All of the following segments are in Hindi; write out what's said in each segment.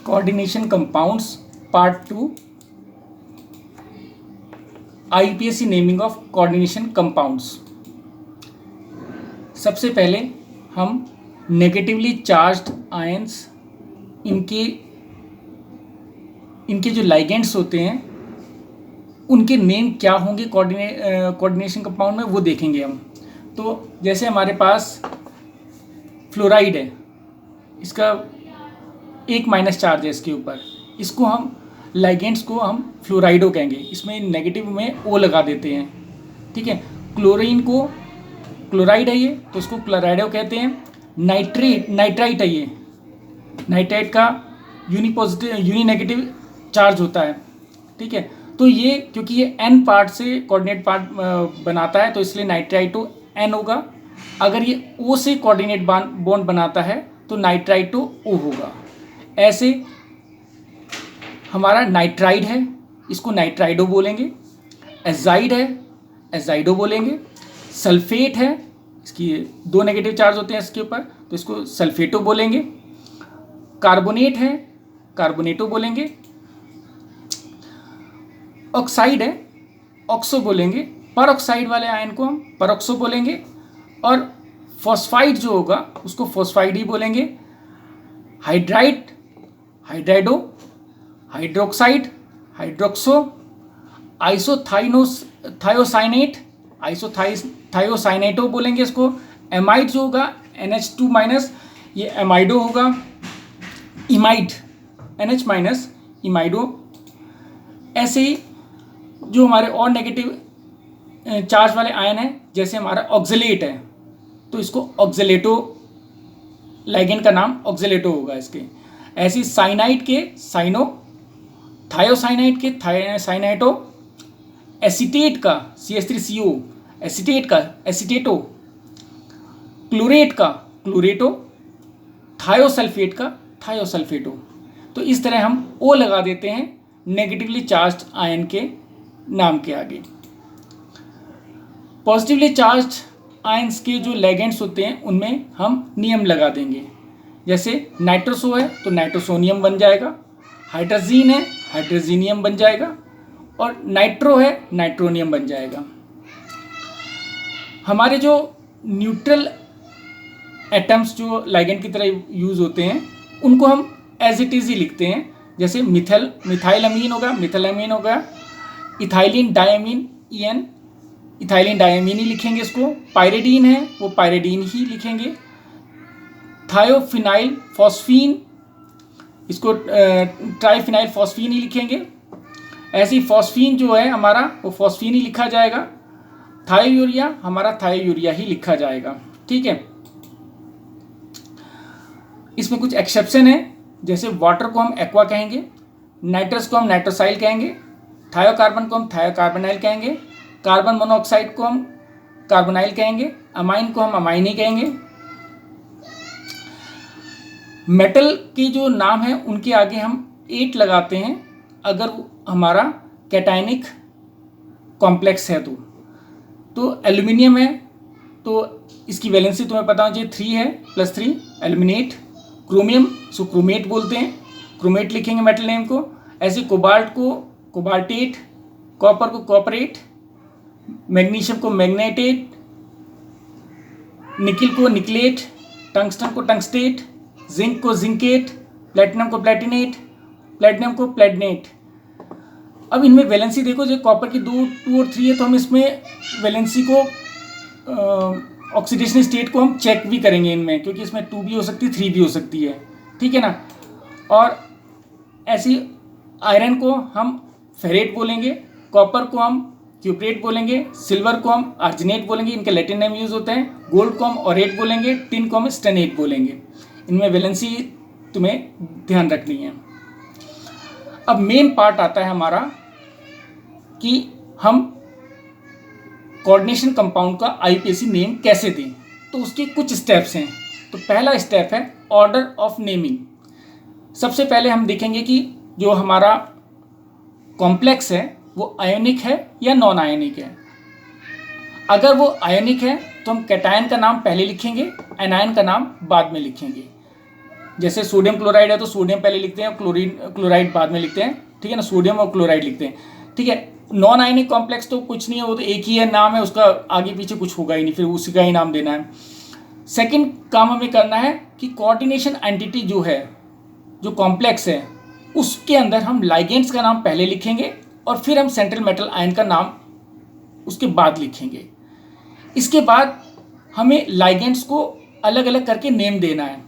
Coordination compounds part 2 IUPAC naming of coordination compounds. सबसे पहले हम नेगेटिवली चार्ज्ड आयंस इनके जो लाइगेंड्स होते हैं उनके नेम क्या होंगे कोऑर्डिनेशन कंपाउंड में, वो देखेंगे हम। तो जैसे हमारे पास फ्लोराइड है, इसका एक माइनस चार्ज है इसके ऊपर, इसको हम लाइगेंड्स को हम फ्लोराइडो कहेंगे, इसमें नेगेटिव में ओ लगा देते हैं, ठीक है। क्लोरीन को क्लोराइड है ये, तो इसको क्लोराइडो कहते हैं। नाइट्राइट है ये, नाइट्राइट का यूनी नेगेटिव चार्ज होता है, ठीक है। तो ये क्योंकि ये एन पार्ट से कोऑर्डिनेट पार्ट बनाता है, तो इसलिए नाइट्राइटो एन होगा। अगर ये ओ से कोऑर्डिनेट बॉन्ड बनाता है तो नाइट्राइटो ओ होगा। ऐसे हमारा नाइट्राइड है, इसको नाइट्राइडो बोलेंगे। एजाइड है, एजाइडो बोलेंगे। सल्फेट है, इसकी दो नेगेटिव चार्ज होते हैं इसके ऊपर, तो इसको सल्फेटो बोलेंगे। कार्बोनेट है, कार्बोनेटो बोलेंगे। ऑक्साइड है, ऑक्सो बोलेंगे। परऑक्साइड वाले आयन को हम परऑक्सो बोलेंगे। और फॉस्फाइड जो होगा उसको फॉस्फाइड ही बोलेंगे। Hydride, hydrido. Hydroxide, hydroxo. Isothiocyanate, isothiocyanato बोलेंगे इसको। एमाइड जो होगा NH2 माइनस, ये एमाइडो होगा। इमाइड NH माइनस, इमाइडो। ऐसे ही जो हमारे और नेगेटिव चार्ज वाले आयन है, जैसे हमारा ऑक्जेलेट है, तो इसको ऑक्जेलेटो, लाइगेंड का नाम ऑक्जेलेटो होगा इसके। ऐसे साइनाइड के साइनो, थायोसाइनाइड के साइनाइटो। एसीटेट का CH3CO, एसीटेट का एसीटेटो। क्लोरेट का क्लोरेटो। थायोसल्फेट का थायोसल्फेटो। तो इस तरह हम ओ लगा देते हैं नेगेटिवली चार्ज्ड आयन के नाम के आगे। पॉजिटिवली चार्ज्ड आयंस के जो लिगेंड्स होते हैं उनमें हम नियम लगा देंगे। जैसे नाइट्रोसो है तो नाइट्रोसोनियम बन जाएगा। हाइड्रोजीन है, हाइड्रोजीनियम बन जाएगा। और नाइट्रो है, नाइट्रोनियम बन जाएगा। हमारे जो न्यूट्रल एटम्स जो लिगेंड की तरह यूज़ होते हैं उनको हम एज इट इज़ ही लिखते हैं। जैसे मिथाइल अमीन होगा, मिथाइलामीन होगा। Ethylene diamine, EN, ethylene diamine ही लिखेंगे इसको। पायरिडीन है, वो पायरिडीन ही लिखेंगे। थायोफिनाइल फॉस्फीन, इसको ट्राइफिनाइल फॉस्फीन ही लिखेंगे। ऐसे ही फॉस्फीन जो है हमारा, वो फॉस्फीन ही लिखा जाएगा। थायोयूरिया हमारा थायोयूरिया ही लिखा जाएगा, ठीक है। इसमें कुछ एक्सेप्शन है, जैसे वाटर को हम एक्वा कहेंगे। नाइट्रस को हम नाइट्रोसाइल कहेंगे। थायोकार्बन को हम थायोकार्बोनाइल कहेंगे। कार्बन मोनोऑक्साइड को हम कार्बोनाइल कहेंगे। अमाइन को हम अमाइन ही कहेंगे। मेटल के जो नाम है उनके आगे हम 8 लगाते हैं अगर हमारा कैटायनिक कॉम्प्लेक्स है तो एल्यूमिनियम है तो इसकी वैलेंसी तुम्हें पता होना चाहिए 3 है, +3 एल्यूमिनेट। क्रोमियम सो क्रोमेट बोलते हैं, क्रोमेट लिखेंगे मेटल नेम को। ऐसे कोबाल्ट को कोबाल्टेट, कॉपर को कॉपरेट, मैग्नीशियम को मैग्नेटेट, निकिल को निकलेट, टंगस्टन को टंगस्टेट, जिंक को जिंकेट, प्लेटिनम को प्लेटिनेट, प्लेटिनम को प्लेटिनेट। अब इनमें वैलेंसी देखो, जो कॉपर की 2 और 3 है तो हम इसमें वैलेंसी को ऑक्सीडेशन स्टेट को हम चेक भी करेंगे इनमें, क्योंकि इसमें 2 भी हो सकती है 3 भी हो सकती है, ठीक है ना। और ऐसी आयरन को हम फेरेट बोलेंगे, कॉपर को हम क्यूप्रेट बोलेंगे, सिल्वर को हम आर्जिनेट बोलेंगे, इनके लैटिन नेम यूज़ होते हैं। गोल्ड को हम ऑरेट बोलेंगे, टिन को हम स्टेनेट बोलेंगे। इनमें वैलेंसी तुम्हें ध्यान रखनी है। अब मेन पार्ट आता है हमारा कि हम कोऑर्डिनेशन कंपाउंड का IUPAC नेम कैसे दें। तो उसके कुछ स्टेप्स हैं। तो पहला स्टेप है ऑर्डर ऑफ नेमिंग। सबसे पहले हम देखेंगे कि जो हमारा कॉम्प्लेक्स है वो आयोनिक है या नॉन आयोनिक है। अगर वो आयोनिक है तो हम कैटायन का नाम पहले लिखेंगे, एनायन का नाम बाद में लिखेंगे। जैसे सोडियम क्लोराइड है तो सोडियम पहले लिखते हैं, क्लोराइड बाद में लिखते हैं, ठीक है ना, सोडियम और क्लोराइड लिखते हैं, ठीक है। नॉन आयनिक कॉम्प्लेक्स तो कुछ नहीं है, वो तो एक ही है, नाम है उसका, आगे पीछे कुछ होगा ही नहीं, फिर उसी का ही नाम देना है। सेकंड काम हमें करना है कि कोऑर्डिनेशन एंटिटी जो है, जो कॉम्प्लेक्स है, उसके अंदर हम लाइगेंड्स का नाम पहले लिखेंगे और फिर हम सेंट्रल मेटल आयन का नाम उसके बाद लिखेंगे। इसके बाद हमें लाइगेंड्स को अलग अलग करके नेम देना है।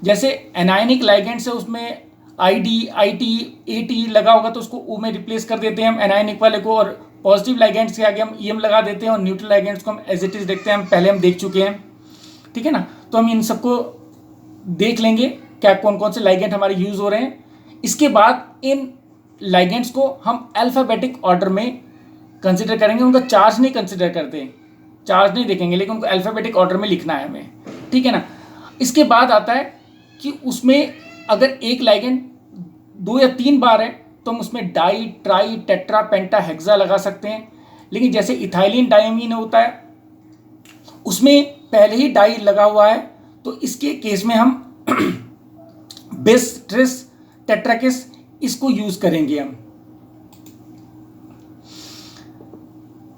जैसे एनायनिक लाइगेंड्स है, उसमें ID, IT, AT लगा होगा तो उसको O में रिप्लेस कर देते हैं हम एनायनिक वाले को, और पॉजिटिव लाइगेंड्स के आगे हम EM लगा देते हैं, और न्यूट्रल लाइगेंड्स को हम एज इट इज देखते हैं, हम पहले हम देख चुके हैं, ठीक है ना। तो हम इन सबको देख लेंगे क्या कौन कौन से लाइगेंड हमारे यूज हो रहे हैं। इसके बाद इन लाइगेंड्स को हम अल्फ़ाबेटिक ऑर्डर में कंसिडर करेंगे, उनका चार्ज नहीं कंसिडर करते, चार्ज नहीं देखेंगे, लेकिन उनको अल्फ़ाबेटिक ऑर्डर में लिखना है हमें, ठीक है ना। इसके बाद आता है कि उसमें अगर एक लाइगेंड 2 या 3 बार है तो हम उसमें डाई, ट्राई, टेट्रा, पेंटा, हेक्सा लगा सकते हैं। लेकिन जैसे इथाइलिन डायमीन होता है उसमें पहले ही डाई लगा हुआ है, तो इसके केस में हम बिस, ट्रिस, टेट्राकिस इसको यूज करेंगे हम।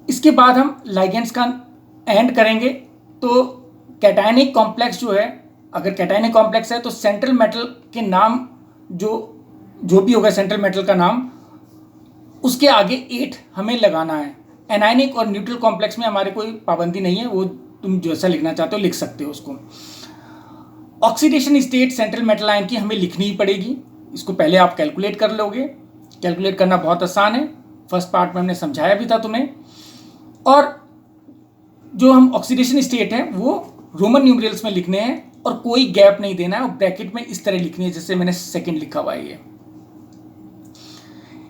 इसके बाद हम लाइगेंड्स का एंड करेंगे। तो कैटायनिक कॉम्प्लेक्स जो है, अगर कैटायनिक कॉम्प्लेक्स है तो सेंट्रल मेटल के नाम जो भी होगा सेंट्रल मेटल का नाम, उसके आगे 8 हमें लगाना है। एनायनिक और न्यूट्रल कॉम्प्लेक्स में हमारे कोई पाबंदी नहीं है, वो तुम जैसा लिखना चाहते हो लिख सकते हो उसको। Oxidation state central metal ion की हमें लिखनी ही पड़ेगी, इसको पहले आप कैलकुलेट कर लोगे, कैलकुलेट करना बहुत आसान है, फर्स्ट पार्ट में हमने समझाया भी था तुम्हें। और जो हम ऑक्सीडेशन स्टेट है वो रोमन न्यूमरल्स में लिखने हैं और कोई गैप नहीं देना है, और ब्रैकेट में इस तरह लिखनी है जैसे मैंने सेकंड लिखा हुआ है ये।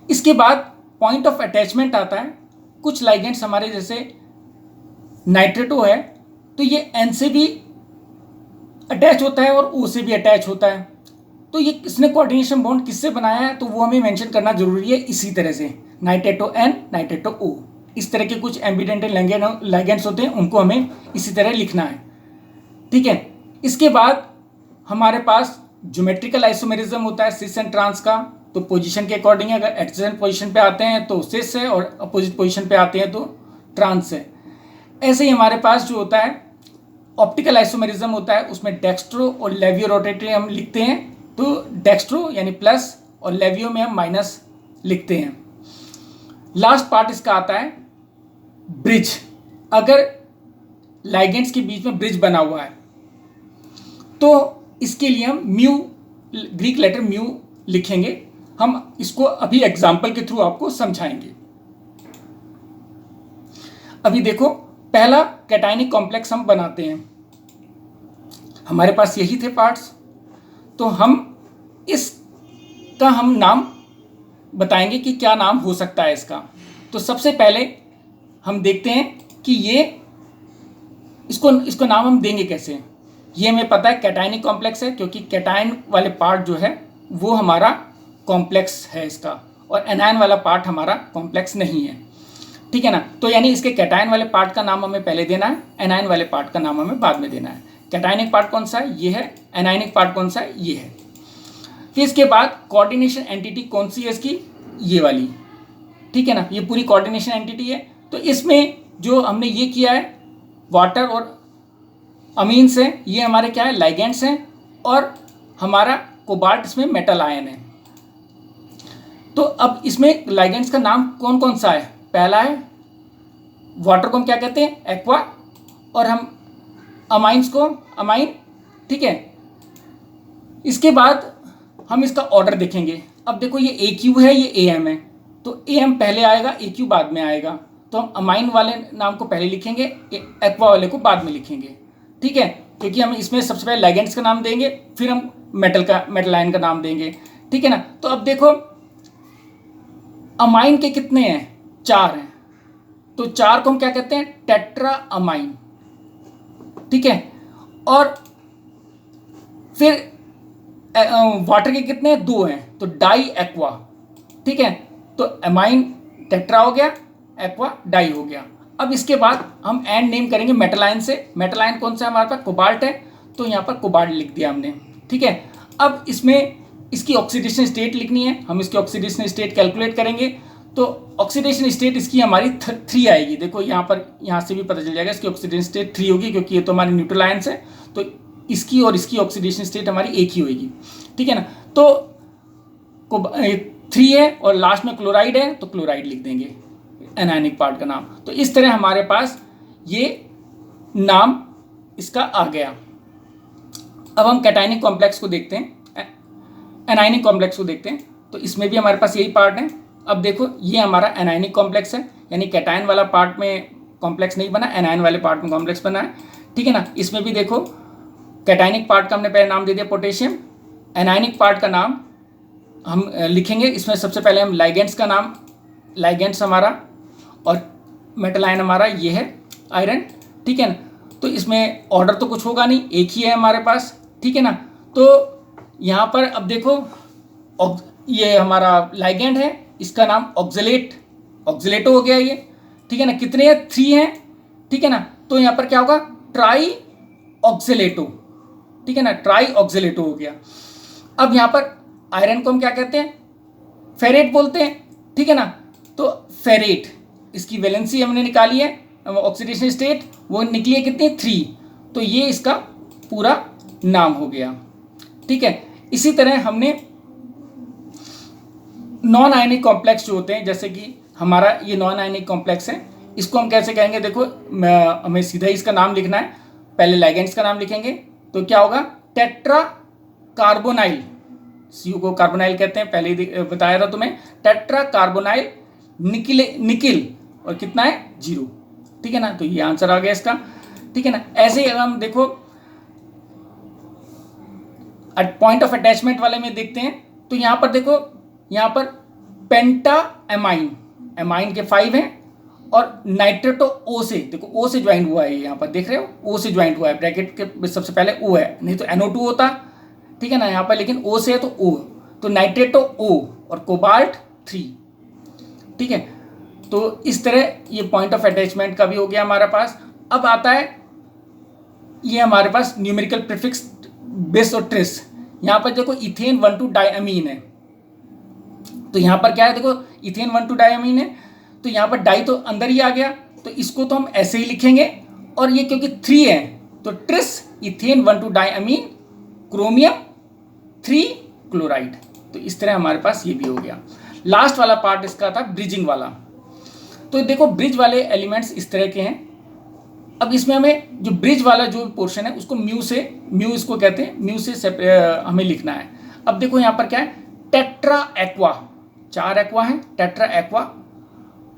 इसके बाद पॉइंट ऑफ अटैचमेंट आता है। कुछ लाइगेंड्स हमारे जैसे नाइट्रेटो है तो ये N से भी अटैच होता है और O से भी अटैच होता है, तो ये इसने कोऑर्डिनेशन बॉन्ड किससे बनाया है तो वो हमें मेंशन करना जरूरी है। इसी तरह से नाइट्रेटो N, नाइट्रेटो O, इस तरह के कुछ एम्बिडेंट लाइगेंड्स होते हैं, उनको हमें इसी तरह लिखना है, ठीक है। इसके बाद हमारे पास ज्योमेट्रिकल आइसोमेरिज्म होता है सिस एंड ट्रांस का, तो पोजीशन के अकॉर्डिंग अगर एडजेसेंट पोजीशन पे आते हैं तो सिस है और अपोजिट पोजीशन पे आते हैं तो ट्रांस है। ऐसे ही हमारे पास जो होता है ऑप्टिकल आइसोमेरिज्म होता है, उसमें डेक्स्ट्रो और लेवियो रोटेटरी हम लिखते हैं, तो डेक्स्ट्रो यानी प्लस और लेवियो में हम माइनस लिखते हैं। लास्ट पार्ट इसका आता है ब्रिज। अगर लाइगेंड्स के बीच में ब्रिज बना हुआ है तो इसके लिए हम म्यू, ग्रीक लेटर म्यू लिखेंगे। हम इसको अभी एग्जाम्पल के थ्रू आपको समझाएंगे। अभी देखो, पहला कैटायनिक कॉम्प्लेक्स हम बनाते हैं, हमारे पास यही थे पार्ट्स, तो हम इसका हम नाम बताएंगे कि क्या नाम हो सकता है इसका। तो सबसे पहले हम देखते हैं कि ये इसको नाम हम देंगे कैसे। ये हमें पता है कैटायनिक कॉम्प्लेक्स है, क्योंकि कैटायन वाले पार्ट जो है वो हमारा कॉम्प्लेक्स है इसका, और एनायन वाला पार्ट हमारा कॉम्प्लेक्स नहीं है, ठीक है ना। तो यानी इसके कैटायन वाले पार्ट का नाम हमें पहले देना है, एनायन वाले पार्ट का नाम हमें बाद में देना है। कैटायनिक पार्ट कौन सा है, ये है। एनायनिक पार्ट कौन सा है, ये है। फिर इसके बाद कोऑर्डिनेशन एंटिटी कौन सी है इसकी, ये वाली, ठीक है ना। ये पूरी कोऑर्डिनेशन एंटिटी है। तो इसमें जो हमने ये किया है, वाटर और अमीन्स हैं, ये हमारे क्या है, लाइगेंड्स हैं, और हमारा कोबाल्ट इसमें मेटल आयन है। तो अब इसमें लाइगेंड्स का नाम कौन कौन सा है, पहला है वाटर को हम क्या कहते हैं, एक्वा, और हम अमाइंस को अमाइन, ठीक है। इसके बाद हम इसका ऑर्डर देखेंगे। अब देखो ये AQ है, ये AM है, तो AM पहले आएगा, AQ बाद में आएगा, तो हम अमाइन वाले नाम को पहले लिखेंगे, एक्वा वाले को बाद में लिखेंगे, ठीक है। क्योंकि हम इसमें सबसे पहले लाइगेंड्स का नाम देंगे, फिर हम मेटल आयन का नाम देंगे, ठीक है ना। तो अब देखो अमाइन के कितने हैं, 4 हैं, तो 4 को हम क्या कहते हैं, टेट्रा अमाइन, ठीक है। और फिर वाटर के कितने हैं, 2 हैं, तो डाई एक्वा, ठीक है। तो अमाइन टेट्रा हो गया, एक्वा डाई हो गया। अब इसके बाद हम एंड नेम करेंगे मेटल आयन से। मेटल आयन कौन सा है हमारे पास, कोबाल्ट है, तो यहाँ पर कोबाल्ट लिख दिया हमने, ठीक है। अब इसमें इसकी ऑक्सीडेशन स्टेट लिखनी है, हम इसकी ऑक्सीडेशन स्टेट कैलकुलेट करेंगे। तो ऑक्सीडेशन स्टेट इसकी हमारी 3 आएगी। देखो यहाँ पर, यहाँ से भी पता चल जाएगा इसकी ऑक्सीडेशन स्टेट 3 होगी, क्योंकि ये तो हमारे न्यूट्रल आयंस है, तो इसकी और इसकी ऑक्सीडेशन स्टेट हमारी एक ही होगी, ठीक है ना। तो 3 है और लास्ट में क्लोराइड है, तो क्लोराइड लिख देंगे एनायनिक पार्ट का नाम। तो इस तरह हमारे पास ये नाम इसका आ गया। अब हम कैटायनिक कॉम्प्लेक्स को देखते हैं, एनायनिक कॉम्प्लेक्स को देखते हैं। तो इसमें भी हमारे पास यही पार्ट है। अब देखो ये हमारा एनायनिक कॉम्प्लेक्स है, यानी कैटायन वाला पार्ट में कॉम्प्लेक्स नहीं बना, एनायन वाले पार्ट में कॉम्प्लेक्स बना है, ठीक है ना। इसमें भी देखो कैटायनिक पार्ट का हमने पहले नाम दे दिया पोटेशियम। एनायनिक पार्ट का नाम हम लिखेंगे। इसमें सबसे पहले हम लाइगेंड्स का नाम, लाइगेंड्स हमारा और मेटल आयन हमारा ये है आयरन, ठीक है ना। तो इसमें ऑर्डर तो कुछ होगा नहीं, एक ही है हमारे पास, ठीक है ना। तो यहाँ पर अब देखो ये हमारा लाइगेंड है, इसका नाम ऑक्जेलेट, ऑक्जेलेटो हो गया ये, ठीक है ना। कितने हैं? 3 हैं, ठीक है ना। तो यहाँ पर क्या होगा? ट्राई ऑक्जेलेटो, ठीक है ना, ट्राई ऑक्जेलेटो हो गया। अब यहाँ पर आयरन को हम क्या कहते हैं? फेरेट बोलते हैं, ठीक है ना। तो फेरेट, इसकी वैलेंसी हमने निकाली है, ऑक्सीडेशन स्टेट वो निकली है कितनी? 3। तो ये इसका पूरा नाम हो गया, ठीक है। इसी तरह हमने नॉन आयनिक कॉम्प्लेक्स जो होते हैं, जैसे कि हमारा ये नॉन आयनिक कॉम्प्लेक्स है, इसको हम कैसे कहेंगे? देखो हमें सीधा ही इसका नाम लिखना है। पहले लाइगेंड्स का नाम लिखेंगे, तो क्या होगा? टेट्रा कार्बोनाइल, सीयू को कार्बोनाइल कहते हैं, पहले ही बताया था तुम्हें। टेट्रा कार्बोनाइल निकिल, और कितना है? 0, ठीक है ना। तो ये आंसर आ गया इसका, ठीक है ना। ऐसे ही हम देखो पॉइंट ऑफ अटैचमेंट वाले में देखते हैं। तो यहाँ पर देखो, यहाँ पर पेंटा एमाइन, एमाइन के 5 हैं, और नाइट्रेटो ओ से, देखो ओ से ज्वाइंट हुआ है, यहाँ पर देख रहे हो ओ से ज्वाइंट हुआ है, ब्रैकेट के सबसे पहले ओ है, नहीं तो NO2 होता, ठीक है ना। यहाँ पर लेकिन ओ से है तो ओ, तो नाइट्रेटो ओ और कोबाल्ट 3, ठीक है। तो इस तरह ये पॉइंट ऑफ अटैचमेंट का भी हो गया हमारे पास। अब आता है ये हमारे पास न्यूमेरिकल प्रीफिक्स बेस और ट्रेस। यहाँ पर देखो इथेन 1,2 डायमीन है, तो यहाँ पर क्या है? देखो इथेन 1,2 डायमीन है, तो यहाँ पर डाई तो अंदर ही आ गया, तो इसको तो हम ऐसे ही लिखेंगे। और ये क्योंकि 3 है, तो tris ethane 1,2 diamine chromium 3 chloride. तो इस तरह हमारे पास ये भी हो गया। लास्ट वाला पार्ट इसका था ब्रिजिंग वाला। तो देखो ब्रिज वाले एलिमेंट्स इस तरह के हैं। अब इसमें हमें जो ब्रिज वाला जो पोर्शन है उसको म्यू इसको कहते हैं, म्यू से हमें लिखना है। अब देखो यहाँ पर क्या है? टेट्रा एक्वा, 4 एक्वा है, टेट्रा एक्वा।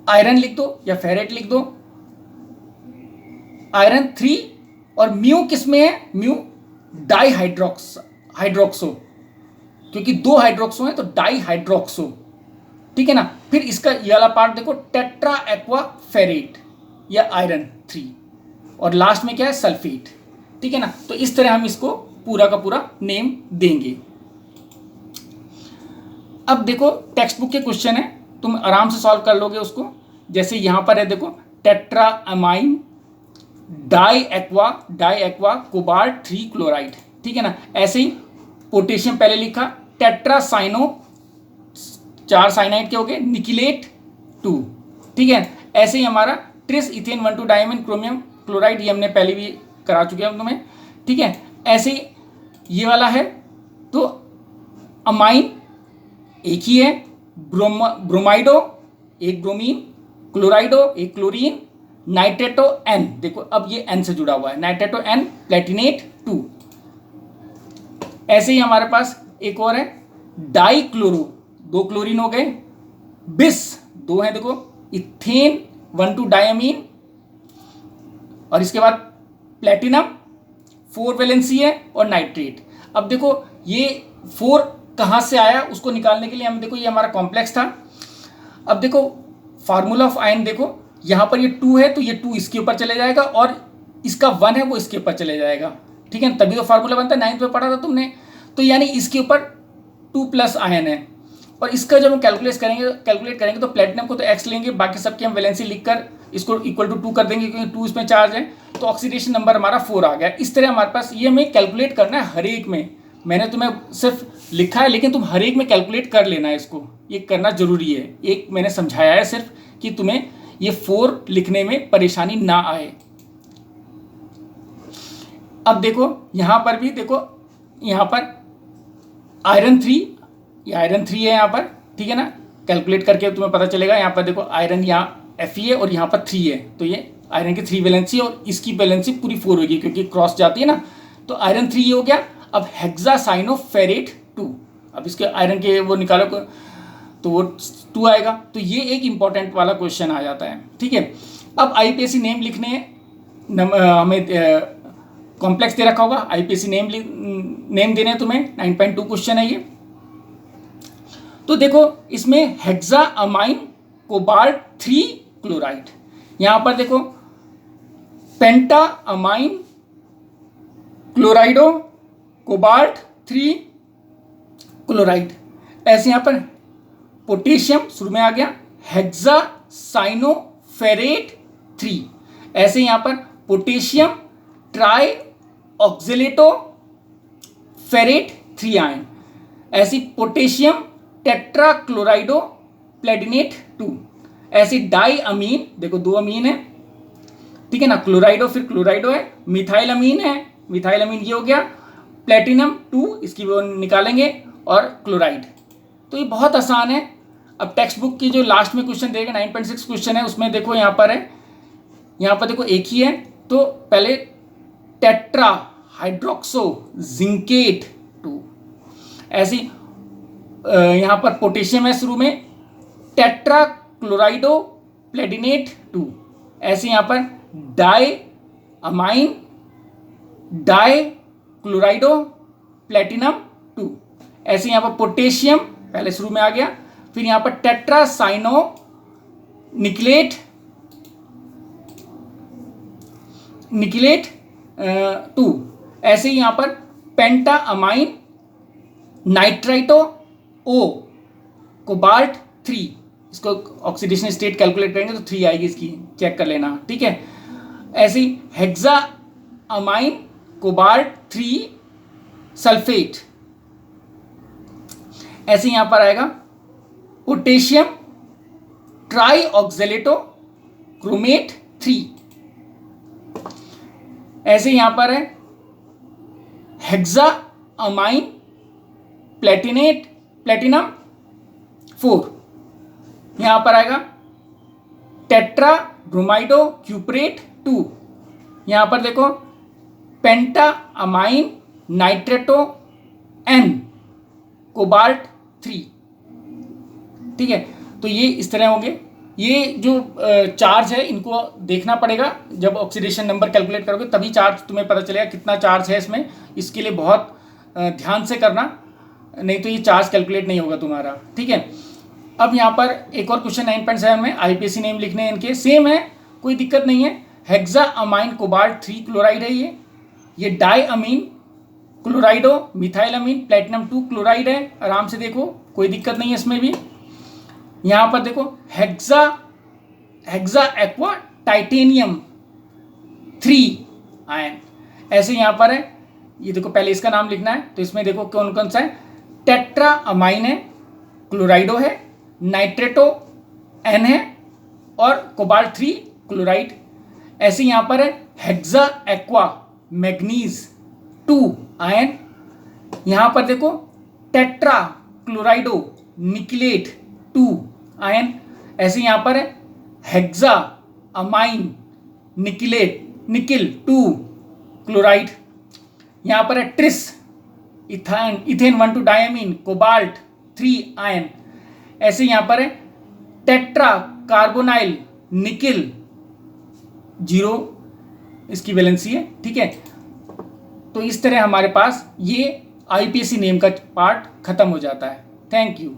आयरन लिख दो या फेरेट लिख दो, आयरन 3, और म्यू किस में है? म्यू डाई हाइड्रोक्सो, क्योंकि 2 हाइड्रोक्सो है तो डाई हाइड्रोक्सो, ठीक है ना। फिर इसका ये वाला पार्ट देखो, टेट्रा एक्वा फेरेट या आयरन 3, और लास्ट में क्या है? सल्फेट, ठीक है ना। तो इस तरह हम इसको पूरा का पूरा नेम देंगे। अब देखो टेक्स्ट बुक के क्वेश्चन है, तुम आराम से सॉल्व कर लोगे उसको। जैसे यहाँ पर है देखो, tetra amine di aqua cobalt 3 chloride, ठीक है ना। ऐसे ही पोटेशियम पहले लिखा, टेट्रा साइनो, 4 साइनाइड के हो गए, निकिलेट 2, ठीक है। ऐसे ही हमारा tris ethane 1,2 diamine chromium chloride, ये हमने पहले भी करा चुके हैं तुम्हें, ठीक है। ऐसे ही ये वाला है, तो अमाइन एक ही है, ब्रोमाइडो एक ब्रोमीन, क्लोराइडो एक क्लोरीन, नाइट्रेटो N, देखो अब ये N से जुड़ा हुआ है, नाइट्रेटो N प्लेटिनेट 2। ऐसे ही हमारे पास एक और है डाई क्लोरो, 2 क्लोरीन हो गए, बिस 2 है देखो, इथेन 1,2 डायमीन, और इसके बाद प्लेटिनम 4 वैलेंसी है, और नाइट्रेट। अब देखो ये 4 कहाँ से आया उसको निकालने के लिए हम देखो, ये हमारा कॉम्प्लेक्स था। अब देखो फार्मूला ऑफ आयन देखो, यहाँ पर ये 2 है तो ये 2 इसके ऊपर चले जाएगा, और इसका 1 है वो इसके ऊपर चले जाएगा, ठीक है। तभी तो फार्मूला बनता है, 9th में पढ़ा था तुमने। तो यानी इसके ऊपर 2+ आयन है, और इसका जब हम कैलकुलेट करेंगे तो प्लेटिनम को तो x लेंगे, बाकी सबकी हम वैलेंसी लिखकर इसको इक्वल टू 2 कर देंगे, क्योंकि 2 इसमें चार्ज है, तो ऑक्सीडेशन नंबर हमारा 4 आ गया। इस तरह हमारे पास ये हमें कैलकुलेट करना है हर एक में, मैंने तुम्हें सिर्फ लिखा है, लेकिन तुम हर एक में कैलकुलेट कर लेना है, इसको ये करना जरूरी है। एक मैंने समझाया है सिर्फ कि तुम्हें ये 4 लिखने में परेशानी ना आए। अब देखो यहां पर भी देखो, यहां पर आयरन 3, ये आयरन 3 है यहाँ पर, ठीक है ना, कैलकुलेट करके तुम्हें पता चलेगा। यहाँ पर देखो आयरन यहाँ Fe है और यहाँ पर 3 है, तो ये आयरन की 3 वैलेंसी और इसकी वैलेंसी पूरी 4 होगी क्योंकि क्रॉस जाती है ना। तो आयरन 3 ये हो गया। अब हेक्सासाइनोफेरेट 2, अब इसके आयरन के वो निकालो तो वो 2 आएगा। तो ये एक इंपॉर्टेंट वाला क्वेश्चन आ जाता है, ठीक है। अब आईपीएससी नेम लिखने हमें कॉम्प्लेक्स दे रखा होगा, आईपीएससी नेम देने हैं तुम्हें, 9.2 क्वेश्चन है ये। तो देखो इसमें हेक्सा अमाइन कोबाल्ट 3 क्लोराइड, यहां पर देखो पेंटा अमाइन क्लोराइडो कोबाल्ट 3 क्लोराइड। ऐसे यहां पर पोटेशियम शुरू में आ गया, हेक्सासाइनोफेरेट 3। ऐसे यहां पर potassium tri oxalato ferrate 3 ion. ऐसी पोटेशियम टेट्रा क्लोराइडो प्लेटिनेट 2। ऐसी डाई अमीन, देखो 2 अमीन है, ठीक है ना, क्लोराइडो फिर क्लोराइडो है, मिथाइल अमीन है, मिथाइल अमीन ये हो गया, प्लेटिनम 2 इसकी वो निकालेंगे और क्लोराइड। तो ये बहुत आसान है। अब टेक्स्ट बुक की जो लास्ट में क्वेश्चन देगा 9.6 क्वेश्चन है, उसमें देखो यहाँ पर है, यहाँ पर देखो एक ही है। तो पहले टेट्रा हाइड्रोक्सो जिंकेट 2, ऐसी यहाँ पर पोटेशियम है शुरू में, टेट्रा क्लोराइडो प्लेटिनेट 2। ऐसे यहाँ पर डाई अमाइन डाई क्लोराइडो प्लेटिनम 2। ऐसे यहाँ पर पोटेशियम पहले शुरू में आ गया, फिर यहाँ पर टेट्रा साइनो निकलेट 2। ऐसे ही यहाँ पर पेंटा अमाइन नाइट्राइटो ओ कोबाल्ट 3, इसको ऑक्सीडेशन स्टेट कैलकुलेट करेंगे तो 3 आएगी, इसकी चेक कर लेना, ठीक है। ऐसे ही हेक्सा अमाइन कोबाल्ट 3 सल्फेट। ऐसे यहां पर आएगा पोटेशियम ट्राई ऑक्जेलेटो क्रोमेट 3। ऐसे यहां पर है हेक्सा अमाइन प्लेटिनम 4। यहां पर आएगा टेट्रा ब्रोमाइडो क्यूपरेट 2। यहां पर देखो पेंटा अमाइन नाइट्रेटो एन कोबाल्ट 3, ठीक है। तो ये इस तरह होंगे। ये जो चार्ज है इनको देखना पड़ेगा, जब ऑक्सीडेशन नंबर कैलकुलेट करोगे तभी चार्ज तुम्हें पता चलेगा कितना चार्ज है इसमें। इसके लिए बहुत ध्यान से करना, नहीं तो ये चार्ज कैलकुलेट नहीं होगा तुम्हारा, ठीक है। अब यहाँ पर एक और क्वेश्चन 9.7 में आईपीएससी नेम लिखने हैं इनके, सेम है, कोई दिक्कत नहीं है। हेक्सा अमाइन कोबाल्ट 3 क्लोराइड है ये डाई अमीन क्लोराइडो मिथाइल अमीन प्लेटिनम 2 क्लोराइड है। आराम से देखो, कोई दिक्कत नहीं है इसमें भी। यहाँ पर देखो हेक्सा एक्वा टाइटेनियम 3 आयन। ऐसे यहाँ पर है, ये देखो पहले इसका नाम लिखना है, तो इसमें देखो कौन कौन सा है, टेट्रा अमाइन है, क्लोराइडो है, नाइट्रेटो एन है और कोबाल्ट 3 क्लोराइड। ऐसे यहाँ पर है हेक्सा एक्वा मैग्नीज 2 आयन। यहाँ पर देखो टेट्रा क्लोराइडो निकलेट 2 आयन। ऐसे यहाँ पर है हेक्सा अमाइन निकिल 2 क्लोराइड। यहाँ पर है tris ethane 1,2 diamine cobalt 3 ion. ऐसे यहाँ पर है टेट्रा कार्बोनाइल निकिल 0, इसकी वैलेंसी है, ठीक है। तो इस तरह हमारे पास ये आईपीएससी नेम का पार्ट खत्म हो जाता है। Thank you.